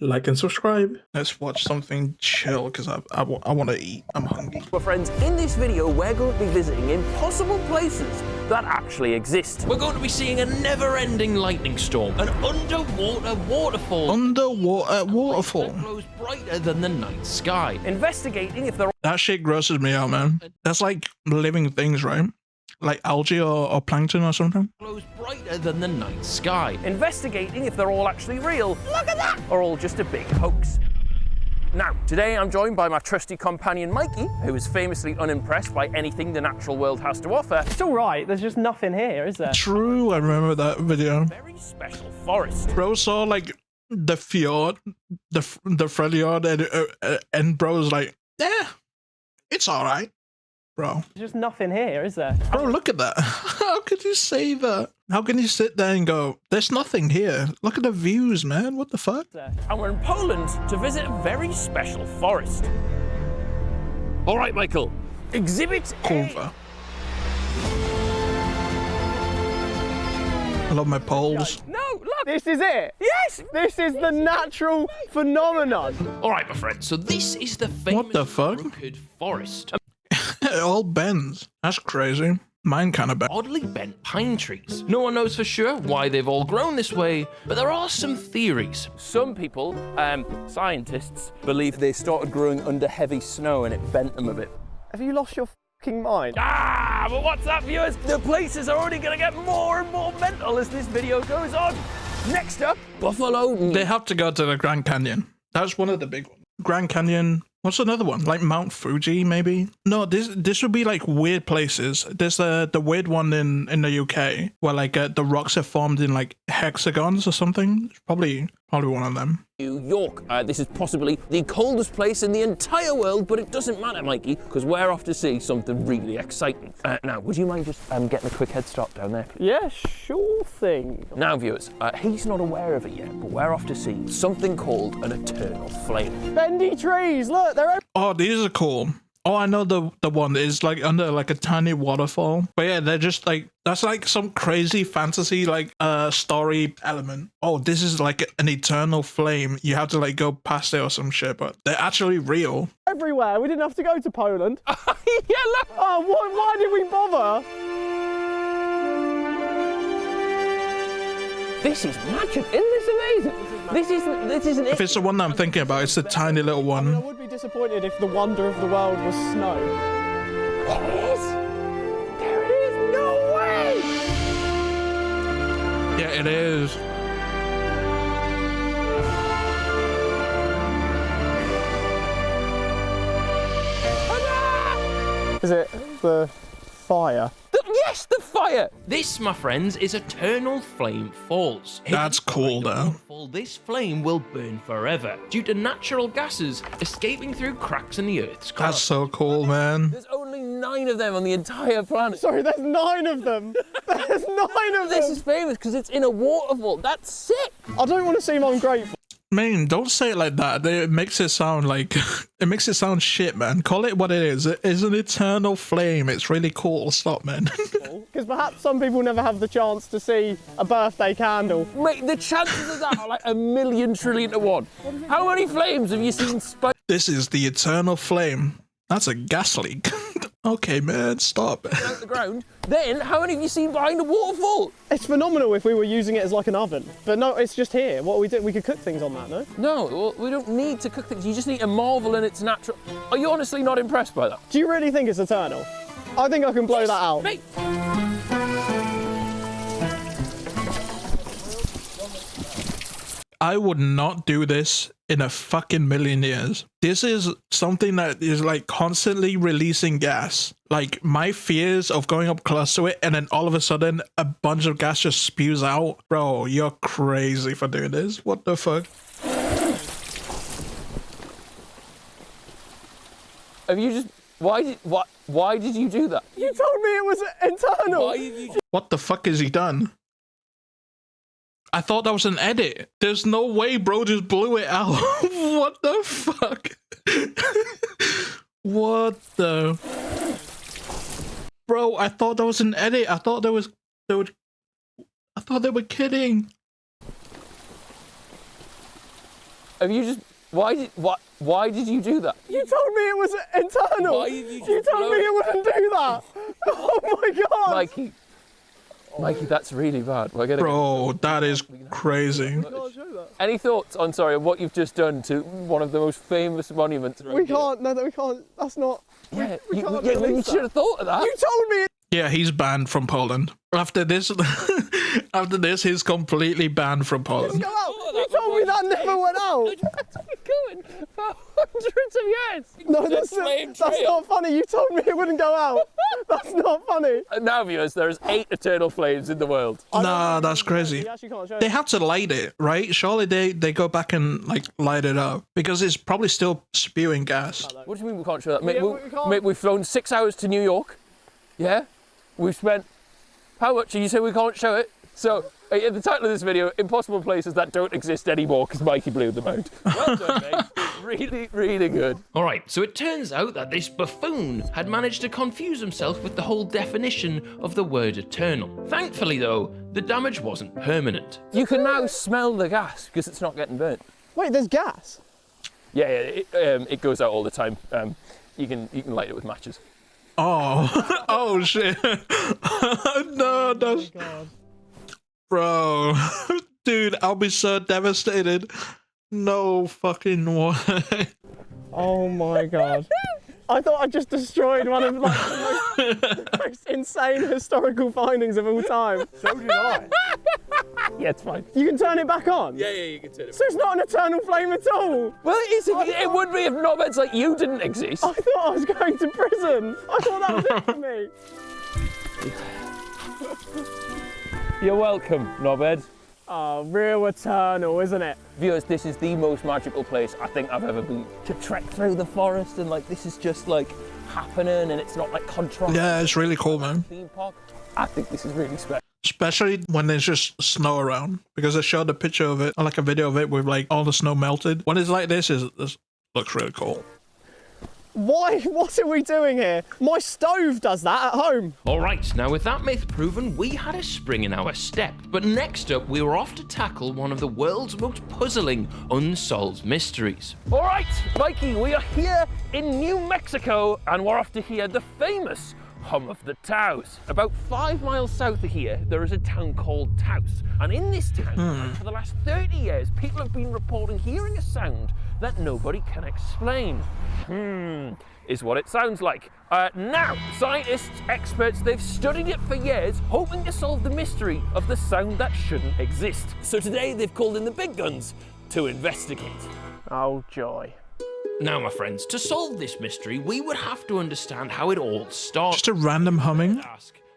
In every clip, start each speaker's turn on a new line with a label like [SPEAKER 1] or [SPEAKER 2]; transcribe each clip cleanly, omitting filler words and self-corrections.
[SPEAKER 1] like and subscribe. Let's watch something chill because I want to eat. I'm hungry.
[SPEAKER 2] Well, friends, in this video, we're going to be visiting impossible places that actually exist. We're going to be seeing a never-ending lightning storm, an underwater waterfall.
[SPEAKER 1] Underwater waterfall.
[SPEAKER 2] That glows brighter than the night sky. Investigating if there
[SPEAKER 1] That shit grosses me out, man. That's like living things, right? Like algae or plankton or something.
[SPEAKER 2] Glows brighter than the night sky. Investigating if they're all actually real. Look at that! Or all just a big hoax. Now, today I'm joined by my trusty companion Mikey, who is famously unimpressed by anything the natural world has to offer.
[SPEAKER 3] It's all right, there's just nothing here, is there?
[SPEAKER 1] True, I remember that video.
[SPEAKER 2] Very special forest.
[SPEAKER 1] Bro saw like the fjord, the fjord, and bro was like, yeah, it's all right. Bro.
[SPEAKER 3] There's just nothing here, is there?
[SPEAKER 1] Bro, look at that. How could you say that? How can you sit there and go, there's nothing here? Look at the views, man. What the fuck?
[SPEAKER 2] And we're in Poland to visit a very special forest. All right, Michael. Exhibit
[SPEAKER 1] Kurwa. I love my poles.
[SPEAKER 2] No, look.
[SPEAKER 3] This is it?
[SPEAKER 2] Yes.
[SPEAKER 3] This is the natural phenomenon.
[SPEAKER 2] All right, my friend. So this is the famous
[SPEAKER 1] What the fuck?
[SPEAKER 2] Crooked Forest.
[SPEAKER 1] It all bends. That's crazy. Mine kind of bent.
[SPEAKER 2] Oddly bent pine trees. No one knows for sure why they've all grown this way, but there are some theories. Some people, scientists, believe they started growing under heavy snow and it bent them a bit.
[SPEAKER 3] Have you lost your fucking mind?
[SPEAKER 2] Ah, but what's that, viewers? The places are only going to get more and more mental as this video goes on. Next up, Buffalo.
[SPEAKER 1] They have to go to the Grand Canyon. That's one of the big ones. Grand Canyon. What's another one? Like Mount Fuji, maybe? No, this would be like weird places. There's the weird one in the UK where like the rocks are formed in like hexagons or something. It's probably one of them.
[SPEAKER 2] New York. This is possibly the coldest place in the entire world, but it doesn't matter, Mikey, because we're off to see something really exciting. Now, would you mind just getting a quick head start down there, please?
[SPEAKER 3] Yeah, sure thing.
[SPEAKER 2] Now, viewers, he's not aware of it yet, but we're off to see something called an eternal flame.
[SPEAKER 3] Bendy trees, look, they're open.
[SPEAKER 1] Oh, these are cool. Oh, I know the one is like under like a tiny waterfall. But yeah, they're just like, that's like some crazy fantasy like story element. Oh, this is like an eternal flame. You have to like go past it or some shit, but they're actually real.
[SPEAKER 3] Everywhere, we didn't have to go to Poland.
[SPEAKER 2] Yeah, look.
[SPEAKER 3] Oh, why did we bother?
[SPEAKER 2] This is magic. Isn't this amazing? This isn't it.
[SPEAKER 1] If it's the one that I'm thinking about, it's the tiny little
[SPEAKER 3] I mean, I
[SPEAKER 1] one.
[SPEAKER 3] would be disappointed if the wonder of the world was snow.
[SPEAKER 2] There it is. There it is. No way.
[SPEAKER 1] Yeah, it is.
[SPEAKER 3] Is it the fire?
[SPEAKER 2] Yes, the fire! This, my friends, is Eternal Flame Falls.
[SPEAKER 1] That's cool, though.
[SPEAKER 2] This flame will burn forever due to natural gases escaping through cracks in the Earth's crust.
[SPEAKER 1] That's so cool, man.
[SPEAKER 2] There's only 9 of them on the entire planet.
[SPEAKER 3] Sorry, there's 9 of them. There's 9 of them.
[SPEAKER 2] This is famous because it's in a waterfall. That's sick.
[SPEAKER 3] I don't want to seem ungrateful.
[SPEAKER 1] Man, don't say it like that. It makes it sound like it makes it sound shit, man. Call it what it is. It is an eternal flame. It's really cool. Stop, man.
[SPEAKER 3] Because perhaps some people never have the chance to see a birthday candle.
[SPEAKER 2] Mate, the chances of that are like 1,000,000 trillion to 1. How many flames have you seen spike?
[SPEAKER 1] This is the eternal flame. That's a gas leak. Okay, man, stop.
[SPEAKER 2] Out the ground? Then, how many have you seen behind a waterfall?
[SPEAKER 3] It's phenomenal if we were using it as like an oven. But no, it's just here. What we could cook things on that, no?
[SPEAKER 2] No, well, we don't need to cook things. You just need to marvel in its natural... Are you honestly not impressed by that?
[SPEAKER 3] Do you really think it's eternal? I think I can blow that out.
[SPEAKER 2] Mate.
[SPEAKER 1] I would not do this in a fucking million years. This is something that is like constantly releasing gas. Like my fears of going up close to it and then all of a sudden a bunch of gas just spews out. Bro, you're crazy for doing this. What the fuck?
[SPEAKER 2] Have you just... Why did you do that?
[SPEAKER 3] You told me it was eternal.
[SPEAKER 2] Why did you...
[SPEAKER 1] What the fuck has he done? I thought that was an edit. There's no way bro just blew it out. What the fuck? What the... Bro, I thought that was an edit. I thought they were kidding.
[SPEAKER 2] Have you just... Why did you do that?
[SPEAKER 3] You told me it was internal.
[SPEAKER 2] Why did you
[SPEAKER 3] You told me it wouldn't do that. Oh my god.
[SPEAKER 2] Mikey, that's really bad. We're gonna...
[SPEAKER 1] Bro, that is crazy.
[SPEAKER 2] Any thoughts on, sorry, what you've just done to one of the most famous monuments?
[SPEAKER 3] We can't. No, we can't. That's not.
[SPEAKER 2] Yeah,
[SPEAKER 3] we can't
[SPEAKER 2] you should have thought of that.
[SPEAKER 3] You told me.
[SPEAKER 1] Yeah, he's banned from Poland. After this, he's completely banned from Poland.
[SPEAKER 3] Go out. You told me that never went out.
[SPEAKER 2] That's been going for hundreds of years.
[SPEAKER 3] No, that's not funny. You told me it wouldn't go out. That's not funny.
[SPEAKER 2] Now, viewers, there's 8 eternal flames in the world.
[SPEAKER 1] Nah, that's crazy.
[SPEAKER 3] You actually can't show
[SPEAKER 1] They
[SPEAKER 3] it.
[SPEAKER 1] have to light it, right? Surely they go back and like light it up because it's probably still spewing gas.
[SPEAKER 2] What do you mean we can't show that? Mate,
[SPEAKER 3] we can't.
[SPEAKER 2] mate, we've flown 6 hours to New York. Yeah? We've spent... How much? And you say we can't show it? So, in the title of this video, impossible places that don't exist anymore because Mikey blew them out. Well done, mate. Really, really good. All right, so it turns out that this buffoon had managed to confuse himself with the whole definition of the word eternal. Thankfully, though, the damage wasn't permanent. You can now smell the gas because it's not getting burnt.
[SPEAKER 3] Wait, there's gas.
[SPEAKER 2] Yeah, it goes out all the time. You can light it with matches.
[SPEAKER 1] Oh, oh shit! No, that's bro, dude. I'll be so devastated. No fucking way.
[SPEAKER 3] Oh my god. I thought I just destroyed one of like, the most insane historical findings of all time.
[SPEAKER 2] So did I. Yeah, it's fine.
[SPEAKER 3] You can turn it back on?
[SPEAKER 2] Yeah, you can turn it
[SPEAKER 3] So it's not an eternal flame at all?
[SPEAKER 2] Well, it would be if knobheads like you didn't exist.
[SPEAKER 3] I thought I was going to prison. I thought that was it for me.
[SPEAKER 2] You're welcome, knobhead.
[SPEAKER 3] Oh, real eternal, isn't it?
[SPEAKER 2] Viewers, this is the most magical place I think I've ever been. To trek through the forest and like this is just like happening and it's not like contrast.
[SPEAKER 1] Yeah, it's really cool, man.
[SPEAKER 2] Theme park. I think this is really special.
[SPEAKER 1] Especially when there's just snow around, because I showed a picture of it, or like a video of it with like all the snow melted. When it's like this looks really cool.
[SPEAKER 3] Why? What are we doing here? My stove does that at home.
[SPEAKER 2] All right, now with that myth proven, we had a spring in our step. But next up, we were off to tackle one of the world's most puzzling unsolved mysteries. All right, Mikey, we are here in New Mexico, and we're off to hear the famous hum of the Taos. About 5 miles south of here, there is a town called Taos. And in this town, for the last 30 years, people have been reporting hearing a sound that nobody can explain. Is what it sounds like. Now, scientists, experts, they've studied it for years, hoping to solve the mystery of the sound that shouldn't exist. So today, they've called in the big guns to investigate.
[SPEAKER 3] Oh, joy.
[SPEAKER 2] Now, my friends, to solve this mystery, we would have to understand how it all started.
[SPEAKER 1] Just a random humming.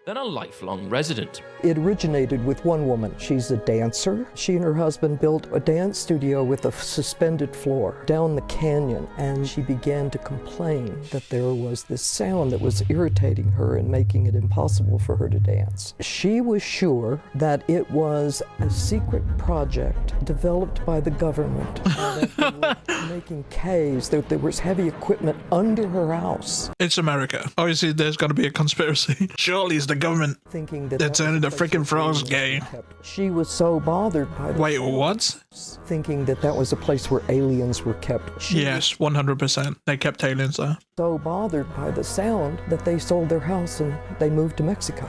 [SPEAKER 2] Than a lifelong resident.
[SPEAKER 4] It originated with one woman. She's a dancer. She and her husband built a dance studio with a suspended floor down the canyon, and she began to complain that there was this sound that was irritating her and making it impossible for her to dance. She was sure that it was a secret project developed by the government, that they were making caves, that there was heavy equipment under her house.
[SPEAKER 1] It's America. Obviously, there's gonna be a conspiracy. Surely it's the government.
[SPEAKER 4] Thinking that
[SPEAKER 1] They're turning the freaking frogs gay.
[SPEAKER 4] She was so bothered by the
[SPEAKER 1] Wait, what?
[SPEAKER 4] thinking that that was a place where aliens were kept. She
[SPEAKER 1] Yes, 100%. They kept aliens there.
[SPEAKER 4] was so bothered by the sound that they sold their house and they moved to Mexico.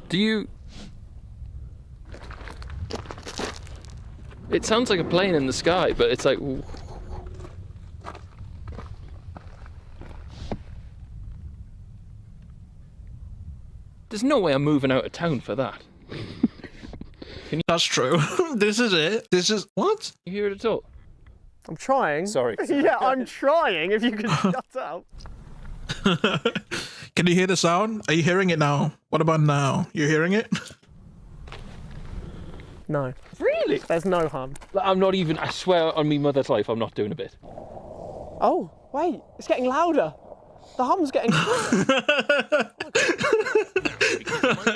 [SPEAKER 2] Do you... It sounds like a plane in the sky, but it's like... There's no way I'm moving out of town for that.
[SPEAKER 1] That's true. This is it. This is... What?
[SPEAKER 2] You hear it at all?
[SPEAKER 3] I'm trying.
[SPEAKER 2] Sorry.
[SPEAKER 3] Yeah, I'm trying, if you could shut up.
[SPEAKER 1] Can you hear the sound? Are you hearing it now? What about now? You hearing it?
[SPEAKER 3] No.
[SPEAKER 2] Really?
[SPEAKER 3] There's no hum.
[SPEAKER 2] I'm not even, I swear on me mother's life, I'm not doing a bit.
[SPEAKER 3] Oh, wait, it's getting louder. The hum's getting louder.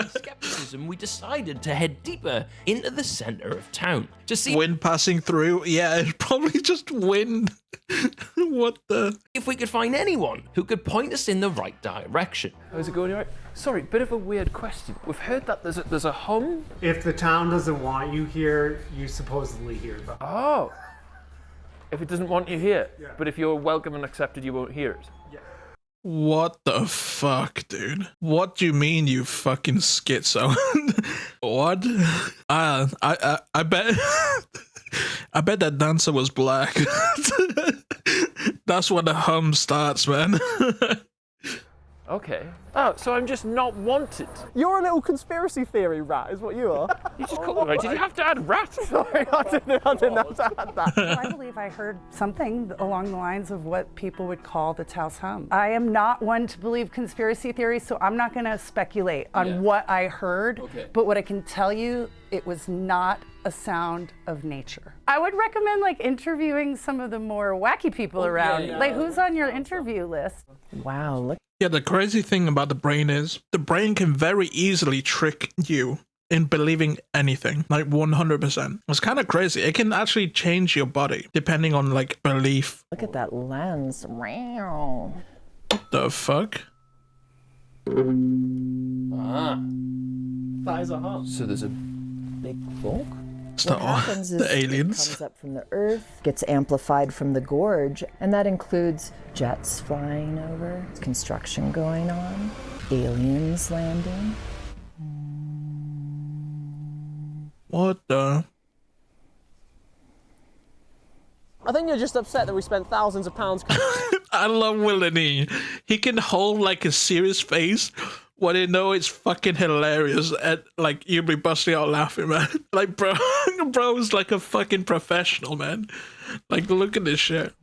[SPEAKER 2] Skepticism, we decided to head deeper into the center of town to see
[SPEAKER 1] Wind passing through. Yeah, it's probably just wind. What the?
[SPEAKER 2] if we could find anyone who could point us in the right direction. How's it going, all right? Sorry, bit of a weird question. We've heard that there's a hum.
[SPEAKER 5] If the town doesn't want you here, you supposedly hear them.
[SPEAKER 2] Oh. If it doesn't want you here,
[SPEAKER 5] Yeah.
[SPEAKER 2] but if you're welcome and accepted, you won't hear it.
[SPEAKER 1] What the fuck, dude? What do you mean, you fucking schizo? What? I bet. I bet that dancer was black. That's when the hum starts, man.
[SPEAKER 2] Okay. Oh, so I'm just not wanted.
[SPEAKER 3] You're a little conspiracy theory rat, is what you are.
[SPEAKER 2] You just called me. Did you have to add rat?
[SPEAKER 3] Sorry, I didn't have to add that.
[SPEAKER 6] I believe I heard something along the lines of what people would call the Taos hum. I am not one to believe conspiracy theories, so I'm not going to speculate on what I heard.
[SPEAKER 2] Okay.
[SPEAKER 6] But what I can tell you, it was not a sound of nature. I would recommend like interviewing some of the more wacky people around. Like, who's on your interview list?
[SPEAKER 7] Wow, look.
[SPEAKER 1] Yeah, the crazy thing about the brain is the brain can very easily trick you in believing anything, like 100%. It's kind of crazy. It can actually change your body depending on like belief.
[SPEAKER 7] Look at that lens. Wow.
[SPEAKER 1] The fuck?
[SPEAKER 3] That is a hum.
[SPEAKER 2] So there's a
[SPEAKER 7] Big folk.
[SPEAKER 1] It's
[SPEAKER 7] What
[SPEAKER 1] the,
[SPEAKER 7] happens is
[SPEAKER 1] the
[SPEAKER 7] it
[SPEAKER 1] aliens.
[SPEAKER 7] comes up from the earth, gets amplified from the gorge, and that includes jets flying over, construction going on, aliens landing.
[SPEAKER 1] What the?
[SPEAKER 3] I think you're just upset that we spent thousands of pounds.
[SPEAKER 1] I love Willany. He can hold like a serious face when they know it's fucking hilarious, and like you'll be busting out laughing, man. Like bro's like a fucking professional, man. Like look at this shit.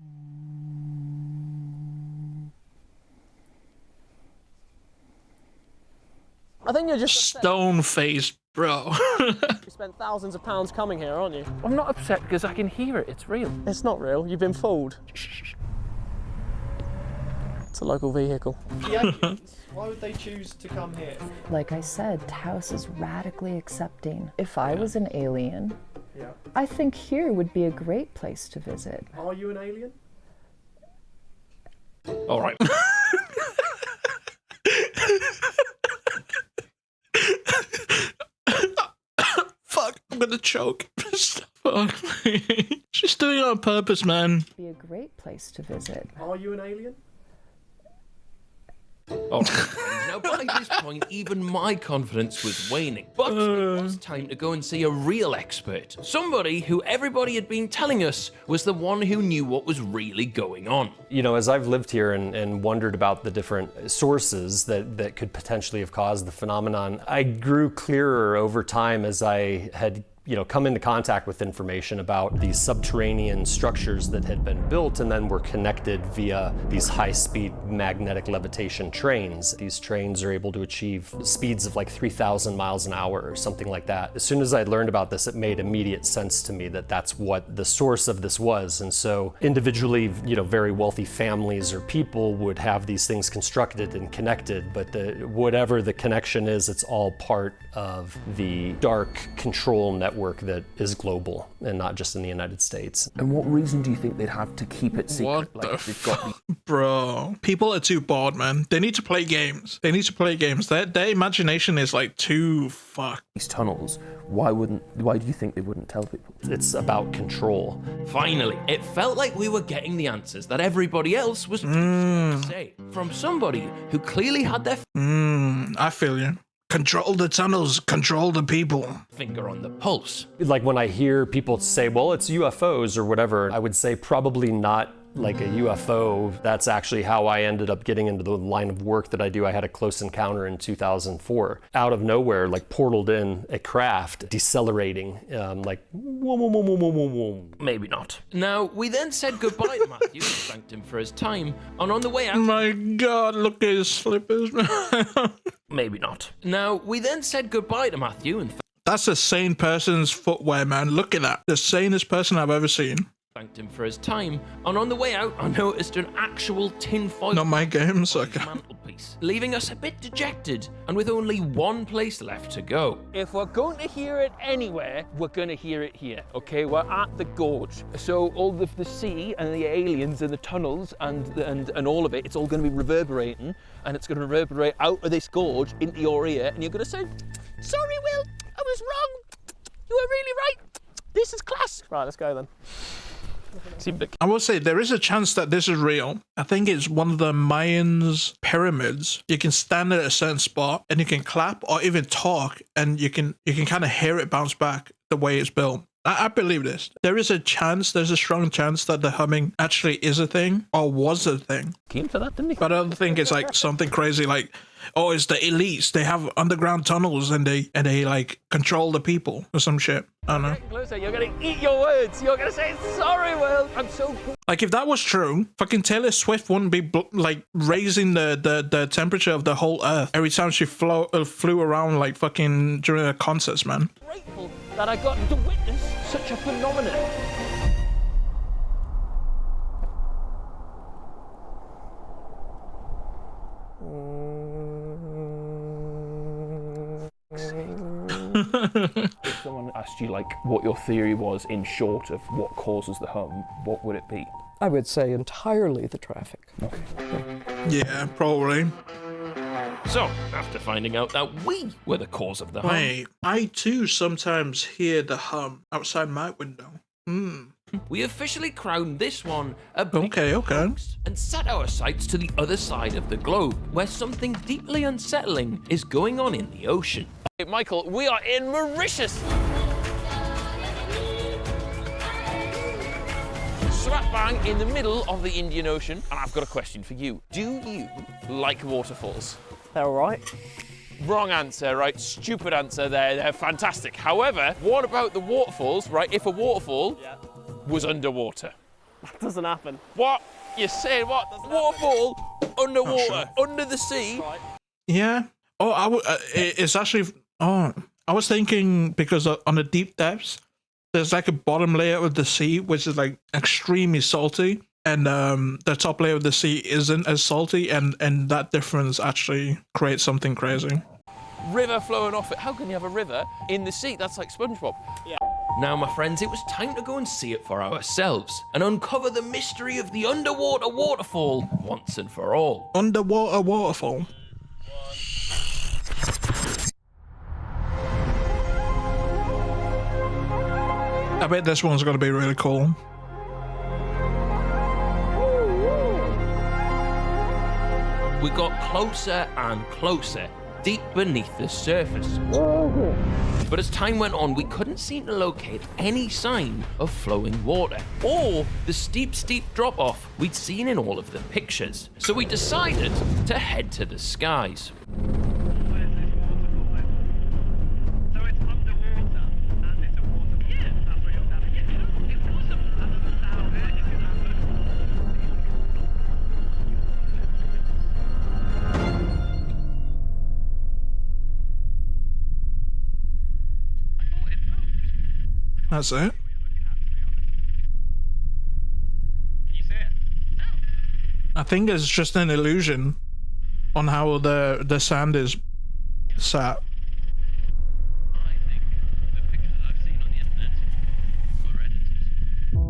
[SPEAKER 3] I think you're just upset
[SPEAKER 1] Stone faced, bro.
[SPEAKER 3] we spent thousands of pounds coming here, aren't you?
[SPEAKER 2] I'm not upset because I can hear it. It's real.
[SPEAKER 3] It's not real. You've been fooled. It's a local vehicle.
[SPEAKER 8] Why would they choose to come here?
[SPEAKER 7] Like I said, Taos is radically accepting. If I was an alien,
[SPEAKER 8] Yeah.
[SPEAKER 7] I think here would be a great place to visit.
[SPEAKER 8] Are you an alien?
[SPEAKER 2] All right.
[SPEAKER 1] Fuck, I'm gonna choke. Fuck me. She's doing it on purpose, man.
[SPEAKER 7] Be a great place to visit.
[SPEAKER 8] Are you an alien?
[SPEAKER 2] All right. Now, by this point, even my confidence was waning. But it was time to go and see a real expert. Somebody who everybody had been telling us was the one who knew what was really going on.
[SPEAKER 9] You know, as I've lived here and wondered about the different sources that could potentially have caused the phenomenon, I grew clearer over time as I had come into contact with information about these subterranean structures that had been built and then were connected via these high-speed magnetic levitation trains. These trains are able to achieve speeds of like 3,000 miles an hour or something like that. As soon as I learned about this, it made immediate sense to me that that's what the source of this was. And so individually, very wealthy families or people would have these things constructed and connected, but whatever the connection is, it's all part of the dark control network that is global and not just in the United States.
[SPEAKER 10] And what reason do you think they'd have to keep it secret?
[SPEAKER 1] What the
[SPEAKER 10] they've got
[SPEAKER 1] fuck? Bro, people are too bored, man. They need to play games. They need to play games. Their imagination is like too fucked.
[SPEAKER 10] these tunnels. Why do you think they wouldn't tell people?
[SPEAKER 9] It's about control.
[SPEAKER 2] Finally, it felt like we were getting the answers that everybody else was trying to say from somebody who clearly had their
[SPEAKER 1] I feel you. Control the tunnels, control the people.
[SPEAKER 2] finger on the pulse.
[SPEAKER 9] Like when I hear people say, well, it's UFOs or whatever, I would say probably not like a UFO. That's actually how I ended up getting into the line of work that I do. I had a close encounter in 2004. Out of nowhere, like portaled in a craft, decelerating, like whoom.
[SPEAKER 2] Maybe not. Now, we then said goodbye to Matthew and thanked him for his time, and on the way out,
[SPEAKER 1] My God, look at his slippers, man.
[SPEAKER 2] maybe not. Now, we then said goodbye to Matthew and
[SPEAKER 1] That's a sane person's footwear, man. Look at that. The sanest person I've ever seen.
[SPEAKER 2] thanked him for his time, and on the way out, I noticed an actual tinfoil
[SPEAKER 1] Not my game, sucker.
[SPEAKER 2] mantelpiece. place, leaving us a bit dejected and with only one place left to go. If we're going to hear it anywhere, we're going to hear it here, okay? We're at the gorge. So all of the sea and the aliens and the tunnels and all of it, it's all going to be reverberating, and it's going to reverberate out of this gorge into your ear, and you're going to say, sorry, Will, I was wrong. You were really right. This is class.
[SPEAKER 3] Right, let's go then.
[SPEAKER 1] I will say there is a chance that this is real. I think it's one of the Mayans' pyramids. You can stand at a certain spot and you can clap or even talk, and you can kind of hear it bounce back the way it's built. I believe this. There is a chance, there's a strong chance that the humming actually is a thing or was a thing.
[SPEAKER 2] Came for that, didn't he?
[SPEAKER 1] But I don't think it's like something crazy like, oh, it's the elites. They have underground tunnels and they like control the people or some shit. I don't know.
[SPEAKER 2] Closer, you're gonna eat your words. You're gonna say, sorry, Will, I'm so cool.
[SPEAKER 1] Like if that was true, fucking Taylor Swift wouldn't be like raising the temperature of the whole earth every time she flew around like fucking during her concerts, man.
[SPEAKER 2] Grateful that I got to witness such a phenomenon. If someone asked you like what your theory was in short of what causes the hum, what would it be?
[SPEAKER 4] I would say entirely the traffic.
[SPEAKER 2] Okay.
[SPEAKER 1] Yeah, probably.
[SPEAKER 2] So, after finding out that we were the cause of the hum...
[SPEAKER 1] Wait, I too sometimes hear the hum outside my window.
[SPEAKER 2] We officially crowned this one a big
[SPEAKER 1] Okay.
[SPEAKER 2] hoax and set our sights to the other side of the globe, where something deeply unsettling is going on in the ocean. Hey, Michael, we are in Mauritius! Slap bang in the middle of the Indian Ocean, and I've got a question for you. Do you like waterfalls?
[SPEAKER 3] They're all right.
[SPEAKER 2] Wrong answer, right? Stupid answer there. They're fantastic. However, what about the waterfalls, right? If a waterfall was underwater.
[SPEAKER 3] That doesn't happen.
[SPEAKER 2] What? You're saying what? Waterfall underwater, under the sea?
[SPEAKER 3] Right.
[SPEAKER 1] Yeah. Oh, it's actually. Oh, I was thinking because on the deep depths, there's like a bottom layer of the sea which is like extremely salty, and the top layer of the sea isn't as salty, and that difference actually creates something crazy.
[SPEAKER 2] River flowing off it. How can you have a river in the sea? That's like SpongeBob.
[SPEAKER 3] Yeah.
[SPEAKER 2] Now, my friends, it was time to go and see it for ourselves and uncover the mystery of the underwater waterfall once and for all.
[SPEAKER 1] Underwater waterfall. I bet this one's going to be really cool.
[SPEAKER 2] We got closer and closer, deep beneath the surface. But as time went on, we couldn't seem to locate any sign of flowing water or the steep drop-off we'd seen in all of the pictures. So we decided to head to the skies.
[SPEAKER 1] That's it. I think it's just an illusion on how the sand is sat.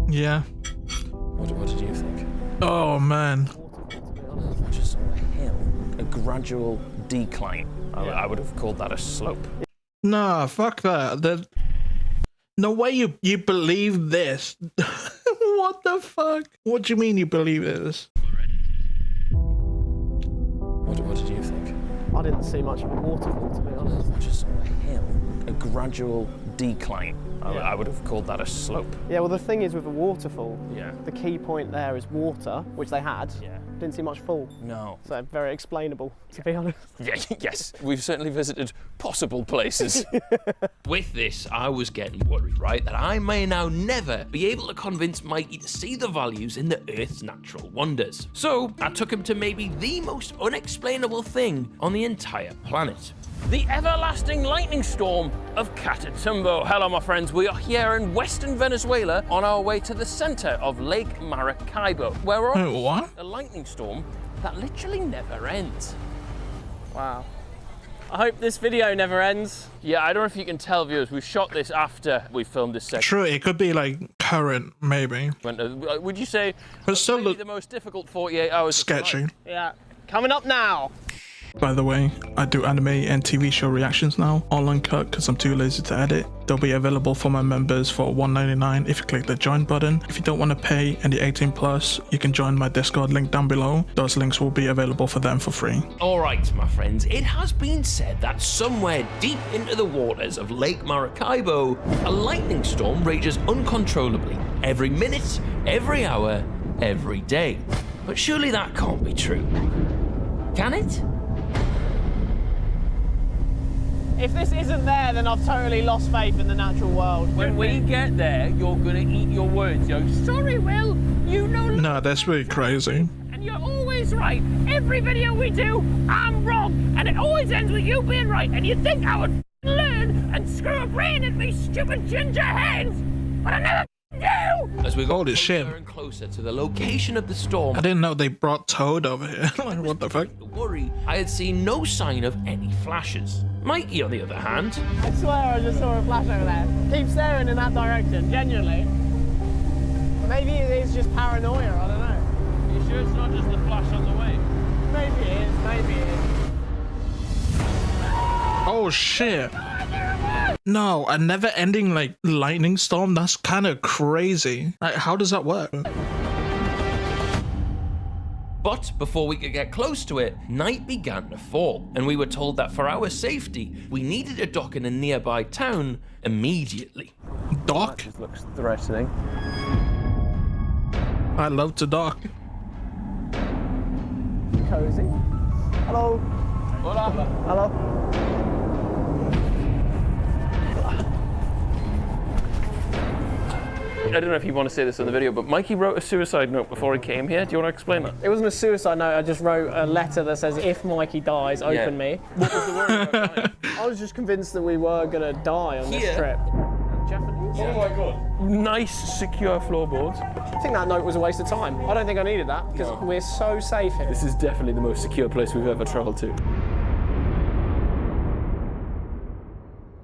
[SPEAKER 1] Yeah.
[SPEAKER 2] What did you think?
[SPEAKER 1] Oh man.
[SPEAKER 2] I just saw a hill, a gradual decline. I would have called that a slope.
[SPEAKER 1] Nah, fuck that. No way you believe this. What the fuck? What do you mean you believe this?
[SPEAKER 2] What did you think?
[SPEAKER 3] I didn't see much of a waterfall, to be honest.
[SPEAKER 2] I just saw a hill, a gradual decline. I would have called that a slope.
[SPEAKER 3] Yeah, well, the thing is with a waterfall,
[SPEAKER 2] Yeah.
[SPEAKER 3] the key point there is water, which they had.
[SPEAKER 2] Yeah.
[SPEAKER 3] Didn't see much fall.
[SPEAKER 2] No.
[SPEAKER 3] So very explainable, to be honest.
[SPEAKER 2] Yeah, yes, we've certainly visited possible places. With this, I was getting worried, right, that I may now never be able to convince Mikey to see the values in the Earth's natural wonders. So I took him to maybe the most unexplainable thing on the entire planet. The everlasting lightning storm of Catatumbo. Hello, my friends. We are here in western Venezuela on our way to the center of Lake Maracaibo, where we're on
[SPEAKER 1] What?
[SPEAKER 2] a lightning storm that literally never ends.
[SPEAKER 3] Wow. I hope this video never ends.
[SPEAKER 2] Yeah, I don't know if you can tell, viewers, we shot this after we filmed this section.
[SPEAKER 1] True, it could be like current, maybe.
[SPEAKER 2] Would you say
[SPEAKER 1] But still
[SPEAKER 2] maybe
[SPEAKER 1] look
[SPEAKER 2] the most difficult 48 hours
[SPEAKER 1] sketchy.
[SPEAKER 3] Yeah. Coming up now.
[SPEAKER 1] By the way, I do anime and TV show reactions now, all uncut because I'm too lazy to edit. They'll be available for my members for $1.99 if you click the join button. If you don't want to pay and you're 18+, you can join my Discord link down below. Those links will be available for them for free.
[SPEAKER 2] Alright, my friends, it has been said that somewhere deep into the waters of Lake Maracaibo, a lightning storm rages uncontrollably, every minute, every hour, every day. But surely that can't be true. Can it?
[SPEAKER 3] If this isn't there, then I've totally lost faith in the natural world.
[SPEAKER 2] When we get there, you're gonna eat your words. You're sorry, Will, you know.
[SPEAKER 1] Nah, that's really crazy.
[SPEAKER 2] And you're always right. Every video we do, I'm wrong. And it always ends with you being right. And you think I would learn and screw a brain at me stupid ginger hens. But I never do. As we go
[SPEAKER 1] Holy shit.
[SPEAKER 2] closer and closer to the location of the storm,
[SPEAKER 1] I didn't know they brought Toad over here. Like, what the fuck?
[SPEAKER 2] worry, I had seen no sign of any flashes. Mikey, on the other hand,
[SPEAKER 3] I swear I just saw a flash over there. Keep staring in that direction, genuinely. Maybe it is just paranoia, I don't know.
[SPEAKER 2] you sure it's not just the flash on the way?
[SPEAKER 3] Maybe it is, maybe it is.
[SPEAKER 1] Oh shit. No, a never-ending like lightning storm, that's kind of crazy. Like, how does that work?
[SPEAKER 2] But before we could get close to it, night began to fall, and we were told that for our safety, we needed a dock in a nearby town immediately.
[SPEAKER 1] Dock?
[SPEAKER 3] That just looks threatening.
[SPEAKER 1] I love to dock.
[SPEAKER 3] Cozy. Hello.
[SPEAKER 2] Hola.
[SPEAKER 3] Hello.
[SPEAKER 2] I don't know if you want to say this in the video, but Mikey wrote a suicide note before he came here. Do you want to explain that?
[SPEAKER 3] It wasn't a suicide note, I just wrote a letter that says, if Mikey dies, open me.
[SPEAKER 2] What was the word about dying?
[SPEAKER 3] I was just convinced that we were going to die on this
[SPEAKER 2] Here?
[SPEAKER 3] trip. Japanese?
[SPEAKER 2] Oh my god. Nice, secure floorboards.
[SPEAKER 3] I think that note was a waste of time. I don't think I needed that, because we're so safe here.
[SPEAKER 2] This is definitely the most secure place we've ever travelled to.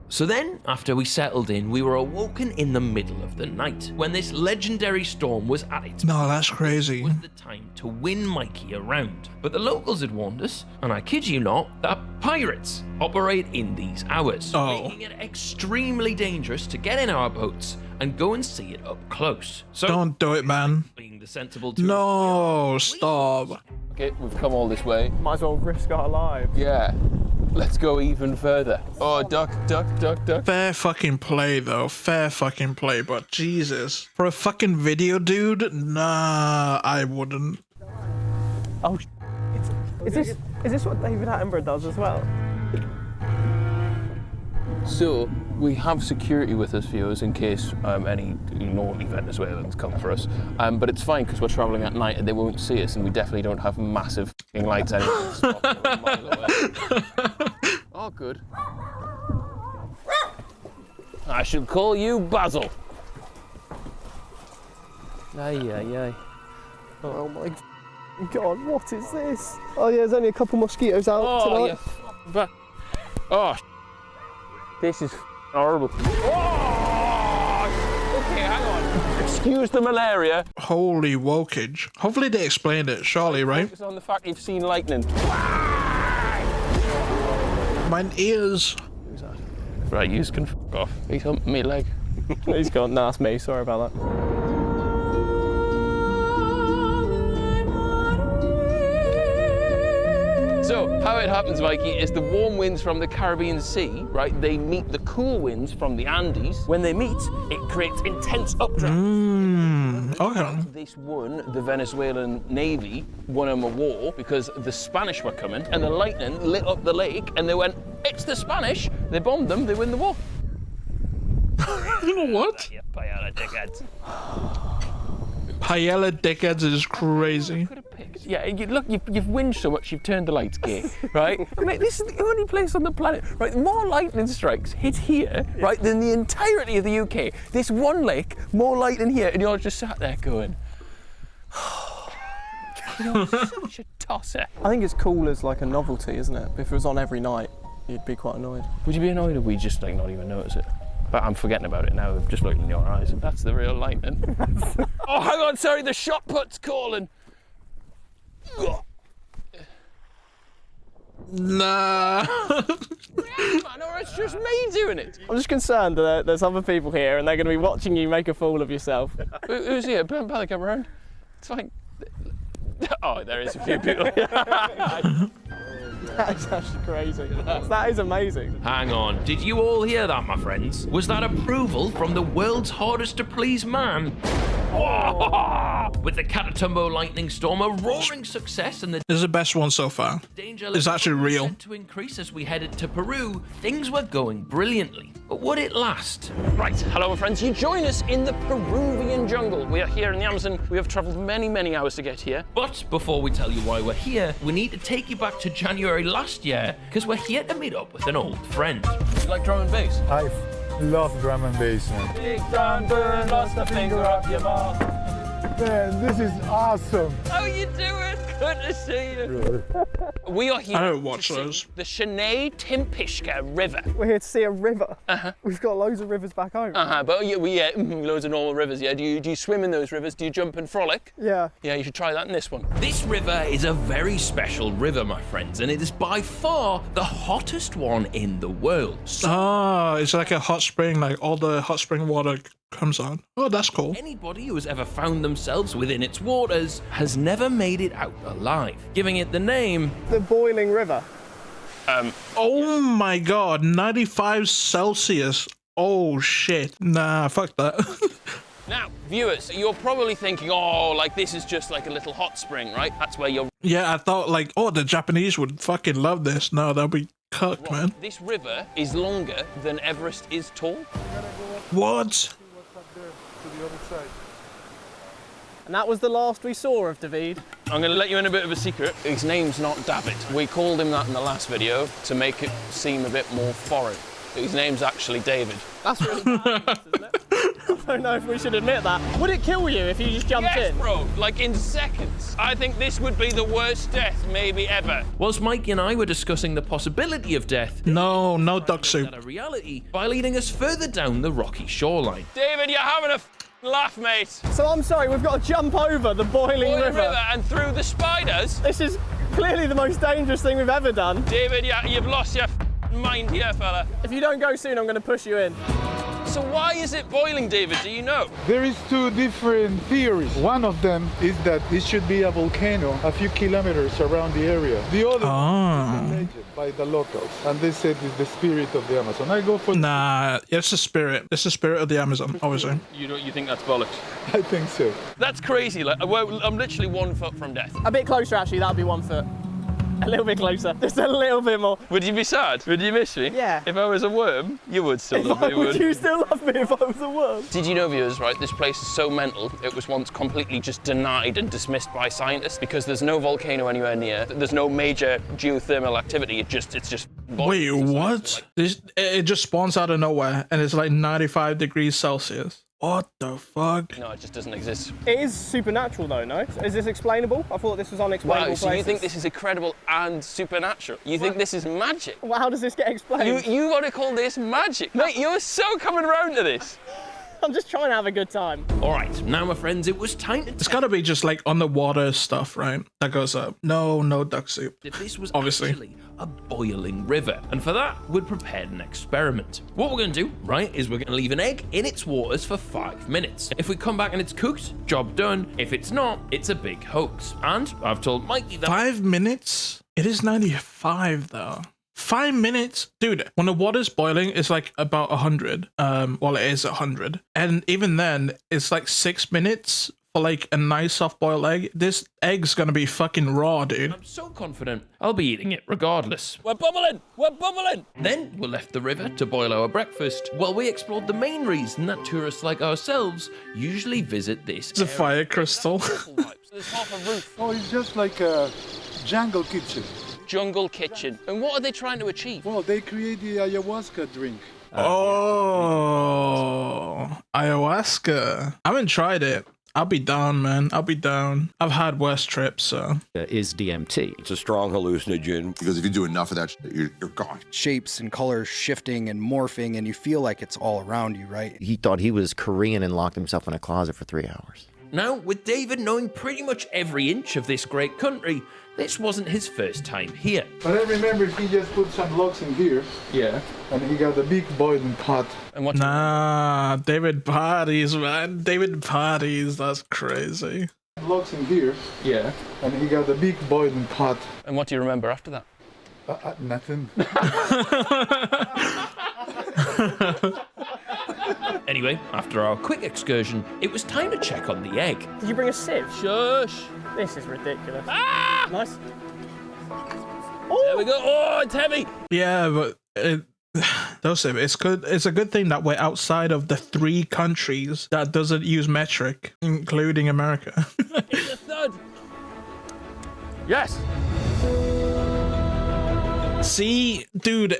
[SPEAKER 2] So then, after we settled in, we were awoken in the middle of the night, when this legendary storm was at its
[SPEAKER 1] No, that's crazy.
[SPEAKER 2] was the time to win Mikey around. But the locals had warned us, and I kid you not, that pirates operate in these hours, making it extremely dangerous to get in our boats and go and see it up close. So
[SPEAKER 1] Don't do it, man.
[SPEAKER 2] being the sensible
[SPEAKER 1] No, stop.
[SPEAKER 2] Okay, we've come all this way.
[SPEAKER 3] Might as well risk our lives.
[SPEAKER 2] Yeah. Let's go even further. Oh, duck, duck, duck, duck.
[SPEAKER 1] Fair fucking play, though. Fair fucking play, but Jesus. For a fucking video, dude? Nah, I wouldn't.
[SPEAKER 3] Oh, is this what David Attenborough does as well?
[SPEAKER 2] So, we have security with us, viewers, in case any naughty Venezuelans come for us. But it's fine because we're travelling at night and they won't see us, and we definitely don't have massive lights anyway. Oh, good. I should call you Basil. Ay, ay, ay.
[SPEAKER 3] Oh my god, what is this? Oh yeah, there's only a couple mosquitoes out tonight.
[SPEAKER 2] But this is horrible. Oh! Okay, hang on. Excuse the malaria.
[SPEAKER 1] Holy wokage. Hopefully they explained it, surely, right?
[SPEAKER 2] Focus on the fact you've seen lightning.
[SPEAKER 1] Mine ears.
[SPEAKER 2] Who's that? Right, you can f off. He's humping me leg.
[SPEAKER 3] He's gone, nah, that's me, sorry about that.
[SPEAKER 2] So, how it happens, Mikey, is the warm winds from the Caribbean Sea, right, they meet the cool winds from the Andes. When they meet, it creates intense updrafts.
[SPEAKER 1] Okay.
[SPEAKER 2] This won the Venezuelan Navy, won them a war because the Spanish were coming, and the lightning lit up the lake, and they went, it's the Spanish. They bombed them, they win the war.
[SPEAKER 1] You know what?
[SPEAKER 2] Paella dickheads.
[SPEAKER 1] Paella dickheads is crazy.
[SPEAKER 2] Yeah, look, you've whinged so much, you've turned the lights gay, right? Mate, this is the only place on the planet, right? More lightning strikes hit here, right, than the entirety of the UK. This one lake, more lightning here, and you're just sat there going, you're such a tosser.
[SPEAKER 3] I think it's cool as like a novelty, isn't it? If it was on every night, you'd be quite annoyed.
[SPEAKER 2] Would you be annoyed if we just like not even notice it? But I'm forgetting about it now, just looking in your eyes. That's the real lightning. Oh, hang on, sorry, the shot put's calling.
[SPEAKER 1] Nah.
[SPEAKER 2] Man, or it's just me doing it.
[SPEAKER 3] I'm just concerned that there's other people here and they're going to be watching you make a fool of yourself.
[SPEAKER 2] Who's here? Put the camera around. It's fine. Oh, there is a few people.
[SPEAKER 3] That is actually crazy. That is amazing.
[SPEAKER 2] Hang on, did you all hear that, my friends? Was that approval from the world's hardest to please man? Whoa! With the Catatumbo lightning storm a roaring success and the
[SPEAKER 1] This is the best one so far.
[SPEAKER 2] danger
[SPEAKER 1] It's actually real.
[SPEAKER 2] to increase as we headed to Peru, things were going brilliantly. But would it last? Right, hello my friends, you join us in the Peruvian jungle. We are here in the Amazon. We have traveled many, many hours to get here. But before we tell you why we're here, we need to take you back to January last year, because we're here to meet up with an old friend. You like drum and bass?
[SPEAKER 11] I love drum and bass, man.
[SPEAKER 2] Big Dan Burn lost a finger up your mouth.
[SPEAKER 11] Man, this is awesome.
[SPEAKER 2] How you doing? Good to see you. We are here
[SPEAKER 1] I don't watch
[SPEAKER 2] to
[SPEAKER 1] those.
[SPEAKER 2] see the Shene Timpishka River.
[SPEAKER 3] We're here to see a river. We've got loads of rivers back home.
[SPEAKER 2] But we loads of normal rivers, yeah. Do you swim in those rivers? Do you jump and frolic?
[SPEAKER 3] Yeah.
[SPEAKER 2] Yeah, you should try that in this one. This river is a very special river, my friends, and it is by far the hottest one in the world. So
[SPEAKER 1] Oh, it's like a hot spring, like all the hot spring water comes on. Oh, that's cool.
[SPEAKER 2] anybody who has ever found themselves within its waters has never made it out alive, giving it the name
[SPEAKER 3] The boiling river.
[SPEAKER 1] Oh my god, 95 Celsius. Oh shit. Nah, fuck that.
[SPEAKER 2] Now, viewers, you're probably thinking, oh, like this is just like a little hot spring, right? That's where you're
[SPEAKER 1] Yeah, I thought like, oh, the Japanese would fucking love this. No, they'll be cooked,
[SPEAKER 2] wrong.
[SPEAKER 1] man.
[SPEAKER 2] This river is longer than Everest is tall.
[SPEAKER 1] What?
[SPEAKER 3] And that was the last we saw of David.
[SPEAKER 2] I'm going to let you in a bit of a secret. His name's not David. We called him that in the last video to make it seem a bit more foreign. His name's actually David.
[SPEAKER 3] That's really bad, isn't it? I don't know if we should admit that. Would it kill you if you just jumped
[SPEAKER 2] Yes,
[SPEAKER 3] in?
[SPEAKER 2] bro, like in seconds. I think this would be the worst death maybe ever. Whilst Mikey and I were discussing the possibility of death,
[SPEAKER 1] No, no duck soup.
[SPEAKER 2] a reality by leading us further down the rocky shoreline. David, you're having a laugh, mate.
[SPEAKER 3] So I'm sorry, we've got to jump over the boiling river.
[SPEAKER 2] And through the spiders.
[SPEAKER 3] This is clearly the most dangerous thing we've ever done.
[SPEAKER 2] David, you've lost your mind here, fella.
[SPEAKER 3] If you don't go soon, I'm going to push you in.
[SPEAKER 2] So why is it boiling, David? Do you know?
[SPEAKER 11] There is two different theories. One of them is that this should be a volcano a few kilometers around the area. The other is a legend by the locals, and they said it's the spirit of the Amazon. I go for
[SPEAKER 1] Nah, it's the spirit. It's the spirit of the Amazon, obviously.
[SPEAKER 2] You think that's bollocks?
[SPEAKER 11] I think so.
[SPEAKER 2] That's crazy. Like, I'm literally 1 foot from death.
[SPEAKER 3] A bit closer, actually, that'd be 1 foot. A little bit closer, just a little bit more.
[SPEAKER 2] Would you be sad? Would you miss me?
[SPEAKER 3] Yeah.
[SPEAKER 2] If I was a worm, you would still love me,
[SPEAKER 3] Would
[SPEAKER 2] would
[SPEAKER 3] you still love me if I was a worm?
[SPEAKER 2] Did you know, viewers, right, this place is so mental, it was once completely just denied and dismissed by scientists because there's no volcano anywhere near, there's no major geothermal activity, it's just...
[SPEAKER 1] Wait, what? It just spawns out of nowhere and it's like 95 degrees Celsius. What the fuck?
[SPEAKER 2] No, it just doesn't exist.
[SPEAKER 3] It is supernatural though, no? Is this explainable? I thought this was unexplainable.
[SPEAKER 2] Wow, so you think this is incredible and supernatural? You think this is magic?
[SPEAKER 3] Well, how does this get explained?
[SPEAKER 2] You want to call this magic? Mate, you're so coming around to this.
[SPEAKER 3] I'm just trying to have a good time.
[SPEAKER 2] All right, now my friends, it was time to
[SPEAKER 1] It's gotta be just like underwater stuff, right? That goes up. No duck soup.
[SPEAKER 2] if this was
[SPEAKER 1] Obviously.
[SPEAKER 2] actually a boiling river. And for that, we'd prepared an experiment. What we're going to do, right, is we're going to leave an egg in its waters for 5 minutes. If we come back and it's cooked, job done. If it's not, it's a big hoax. And I've told Mikey that...
[SPEAKER 1] 5 minutes? It is 95 though. 5 minutes? Dude, when the water's boiling, it's like about 100. Well, it is 100. And even then, it's like 6 minutes for like a nice soft-boiled egg. This egg's gonna be fucking raw, dude.
[SPEAKER 2] I'm so confident I'll be eating it regardless. We're bubbling! We're bubbling! Then we left the river to boil our breakfast while we explored the main reason that tourists like ourselves usually visit this
[SPEAKER 1] It's a fire crystal.
[SPEAKER 2] There's half a roof.
[SPEAKER 11] Oh, it's just like a jungle kitchen.
[SPEAKER 2] Jungle kitchen. And what are they trying to achieve?
[SPEAKER 11] Well, they create the ayahuasca drink.
[SPEAKER 1] Oh, ayahuasca. I haven't tried it. I'll be down, man. I'll be down. I've had worse trips, so.
[SPEAKER 12] Is DMT.
[SPEAKER 13] It's a strong hallucinogen because if you do enough of that, you're gone.
[SPEAKER 14] Shapes and colors shifting and morphing, and you feel like it's all around you, right?
[SPEAKER 12] He thought he was Korean and locked himself in a closet for 3 hours.
[SPEAKER 2] Now, with David knowing pretty much every inch of this great country, this wasn't his first time here.
[SPEAKER 11] But I remember he just put some logs in here.
[SPEAKER 2] Yeah.
[SPEAKER 11] And he got a big boiling pot.
[SPEAKER 2] And what?
[SPEAKER 1] Nah, David parties, man. David parties. That's crazy.
[SPEAKER 11] Logs in here.
[SPEAKER 2] Yeah.
[SPEAKER 11] And he got a big boiling pot.
[SPEAKER 2] And what do you remember after that?
[SPEAKER 11] Nothing.
[SPEAKER 2] Anyway, after our quick excursion, it was time to check on the egg.
[SPEAKER 3] Did you bring a sieve?
[SPEAKER 2] Shush!
[SPEAKER 3] This is ridiculous.
[SPEAKER 2] Ah!
[SPEAKER 3] Nice.
[SPEAKER 2] There we go. Oh, it's heavy.
[SPEAKER 1] Yeah, but it's good. It's a good thing that we're outside of the 3 countries that doesn't use metric, including America.
[SPEAKER 2] It's a thud. Yes.
[SPEAKER 1] See, dude,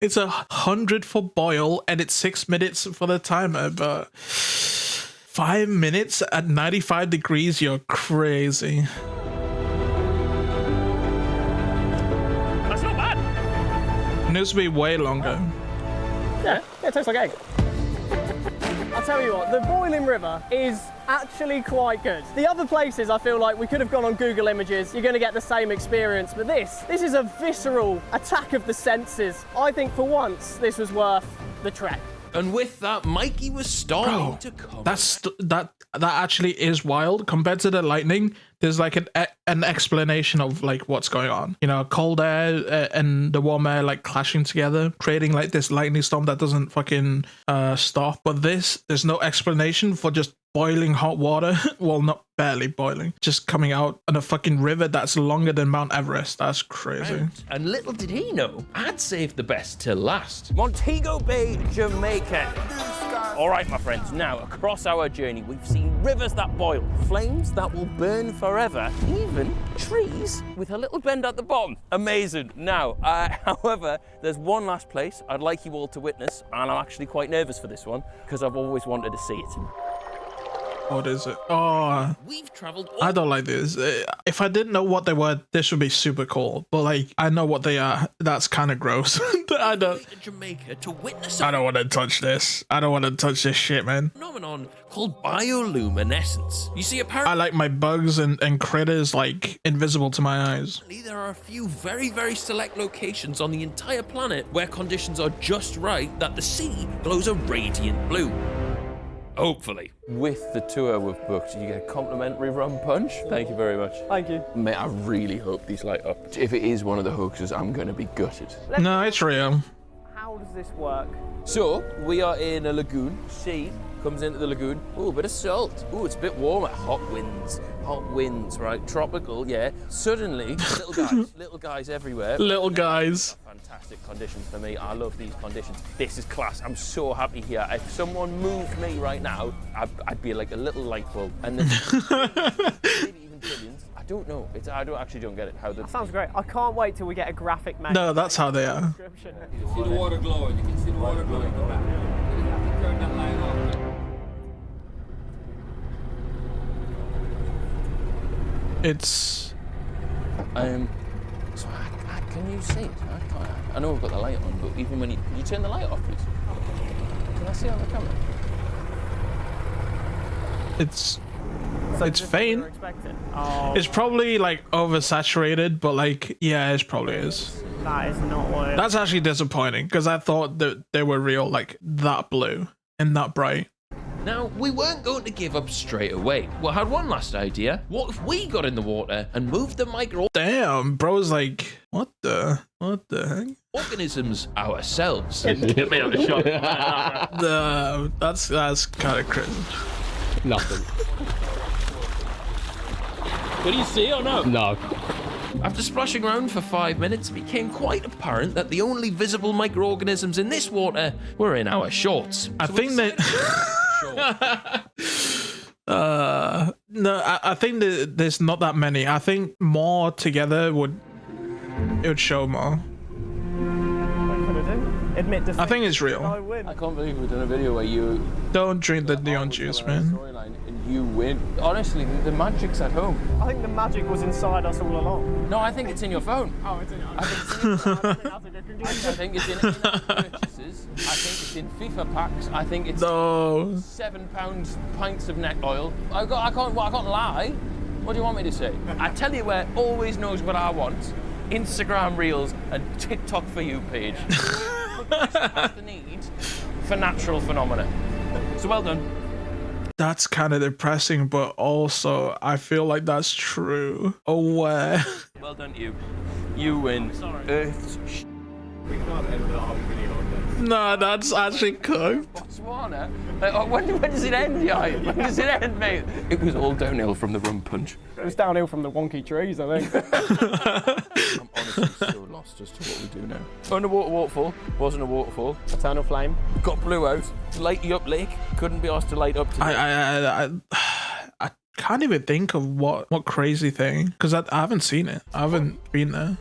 [SPEAKER 1] it's 100 for boil and it's 6 minutes for the timer, but 5 minutes at 95 degrees, you're crazy.
[SPEAKER 2] That's not bad.
[SPEAKER 1] It needs to be way longer.
[SPEAKER 3] Yeah, it tastes like egg. I'll tell you what, the boiling river is actually quite good. The other places I feel like we could have gone on Google Images, you're going to get the same experience, but this is a visceral attack of the senses. I think for once this was worth the trek.
[SPEAKER 2] And with that, Mikey was starting to come.
[SPEAKER 1] That actually is wild compared to the lightning. There's like an explanation of like what's going on. You know, cold air and the warm air like clashing together, creating like this lightning storm that doesn't fucking stop. But there's no explanation for just boiling hot water. Well, not barely boiling, just coming out on a fucking river that's longer than Mount Everest. That's crazy.
[SPEAKER 2] And little did he know, I'd saved the best till last. Montego Bay, Jamaica. All right, my friends, now across our journey, we've seen rivers that boil, flames that will burn forever, even trees with a little bend at the bottom. Amazing. Now, however, there's one last place I'd like you all to witness, and I'm actually quite nervous for this one because I've always wanted to see it.
[SPEAKER 1] What is it? Oh,
[SPEAKER 2] we've traveled.
[SPEAKER 1] I don't like this. If I didn't know what they were, this would be super cool. But like, I know what they are. That's kind of gross. I don't.
[SPEAKER 2] Jamaica to witness.
[SPEAKER 1] I don't want to touch this. I don't want to touch this shit, man.
[SPEAKER 2] Phenomenon called bioluminescence. You see, apparently,
[SPEAKER 1] I like my bugs and critters like invisible to my eyes.
[SPEAKER 2] There are a few very, very select locations on the entire planet where conditions are just right that the sea glows a radiant blue. Hopefully. With the tour we've booked, you get a complimentary rum punch. Thank you very much.
[SPEAKER 3] Thank you.
[SPEAKER 2] Mate, I really hope these light up. If it is one of the hoaxes, I'm going to be gutted.
[SPEAKER 1] No, it's real.
[SPEAKER 3] How does this work?
[SPEAKER 2] So, we are in a lagoon. Sea comes into the lagoon. Ooh, a bit of salt. Ooh, it's a bit warmer. Hot winds, right? Tropical, yeah. Suddenly, little guys everywhere.
[SPEAKER 1] Little guys.
[SPEAKER 2] Fantastic conditions for me. I love these conditions. This is class. I'm so happy here. If someone moved me right now, I'd be like a little light bulb. And then maybe even trillions. I don't know. I don't get it.
[SPEAKER 3] That sounds great. I can't wait till we get a graphic map.
[SPEAKER 1] No, that's how they are.
[SPEAKER 15] You can see the water glowing. You can see the water glowing. You have to turn that light off.
[SPEAKER 1] It's.
[SPEAKER 2] So can you see it? I know we've got the light on, but even when you turn the light off, please. Can I see it on the camera?
[SPEAKER 1] It's
[SPEAKER 3] So
[SPEAKER 1] faint. It's probably like oversaturated, but like yeah, it probably is.
[SPEAKER 3] That is not what.
[SPEAKER 1] That's actually disappointing because I thought that they were real, like that blue and that bright.
[SPEAKER 2] Now, we weren't going to give up straight away. We had one last idea. What if we got in the water and moved the micro...
[SPEAKER 1] Damn, bro's like, what the heck?
[SPEAKER 2] ...organisms ourselves? Get me out of the shot.
[SPEAKER 1] That's kind of crazy.
[SPEAKER 12] Nothing.
[SPEAKER 2] Did you see or no?
[SPEAKER 12] No.
[SPEAKER 2] After splashing around for 5 minutes, it became quite apparent that the only visible microorganisms in this water were in our shorts.
[SPEAKER 1] I think that... no, I think that there's not that many. I think more together would show more.
[SPEAKER 3] Admit
[SPEAKER 1] I think it's real.
[SPEAKER 2] I can't believe we've done a video where you
[SPEAKER 1] don't drink the neon juice, man.
[SPEAKER 2] in You win. Honestly, the magic's at home.
[SPEAKER 3] I think the magic was inside us all along.
[SPEAKER 2] No, I think it's in your phone.
[SPEAKER 3] Oh, it's in
[SPEAKER 2] I think it's in in-app purchases. I think it's in FIFA packs. I think it's £7 pints of neck oil. I can't lie. What do you want me to say? I tell you where always knows what I want. Instagram Reels and TikTok For You page. That's the need for natural phenomena. So well done.
[SPEAKER 1] That's kind of depressing, but also I feel like that's true. Oh,
[SPEAKER 2] well done, you. You win.
[SPEAKER 3] Sorry.
[SPEAKER 2] Earth's
[SPEAKER 8] We can't end our video on this.
[SPEAKER 1] No, that's actually cooked.
[SPEAKER 2] Botswana? When does it end, yeah? When does it end, mate? It was all downhill from the rum punch.
[SPEAKER 3] It was downhill from the wonky trees, I think.
[SPEAKER 2] I'm honestly so lost as to what we do now. Underwater waterfall. Wasn't a waterfall.
[SPEAKER 3] Eternal flame.
[SPEAKER 2] Got blew out. Light you up lake. Couldn't be asked to light up today.
[SPEAKER 1] I can't even think of what crazy thing, because I haven't seen it. I haven't been there.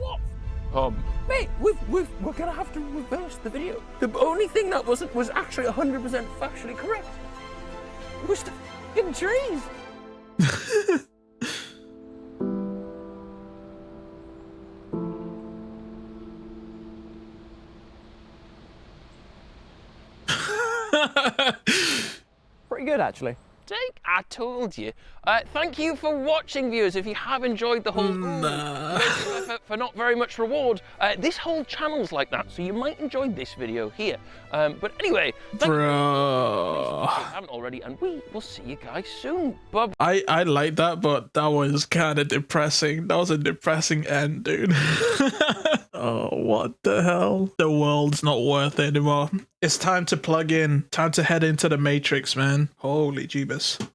[SPEAKER 2] Mate, we're gonna have to reverse the video. The only thing that was actually 100% factually correct was the f***ing trees.
[SPEAKER 3] Pretty good, actually.
[SPEAKER 2] I told you. Thank you for watching, viewers. If you have enjoyed the whole for not very much reward, this whole channel's like that, so you might enjoy this video here. But anyway, thank you if you haven't already, and we will see you guys soon. Bye.
[SPEAKER 1] I like that, but that was kind of depressing. That was a depressing end, dude. Oh, what the hell? The world's not worth it anymore. It's time to plug in. Time to head into the Matrix, man. Holy jeebus.